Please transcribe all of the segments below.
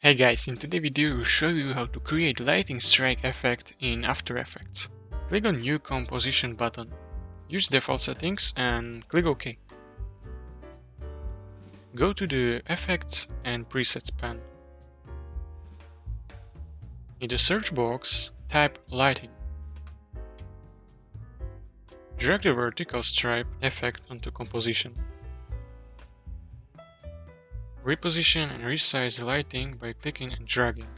Hey guys, in today's video I'll show you how to create lighting strike effect in After Effects. Click on New Composition button, use default settings and click OK. Go to the Effects and Presets pane. In the search box, type Lighting. Drag the vertical stripe effect onto composition. Reposition and resize the lighting by clicking and dragging.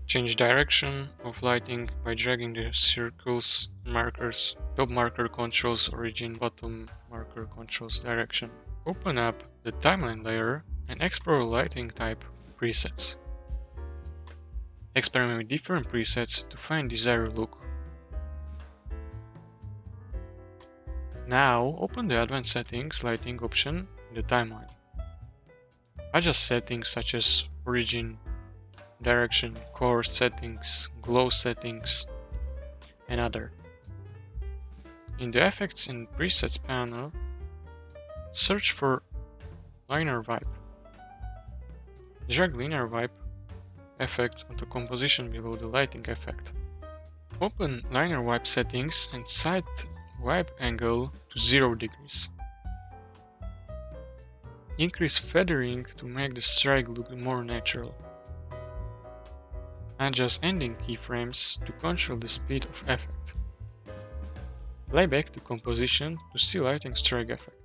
Change direction of lighting by dragging the circles markers. Top marker controls origin, bottom marker controls direction. Open up the timeline layer and explore lighting type presets. Experiment with different presets to find desired look. Now open the Advanced Settings lighting option in the timeline. Adjust settings such as origin, direction, color settings, glow settings, and other. In the Effects and Presets panel, search for Linear Wipe. Drag Linear Wipe effect onto composition below the lighting effect. Open Linear Wipe settings and set wipe angle to 0 degrees. Increase feathering to make the strike look more natural. Adjust ending keyframes to control the speed of effect. Play back to composition to see lighting strike effect.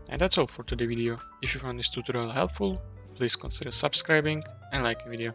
And that's all for today's video. If you found this tutorial helpful, please consider subscribing and like the video.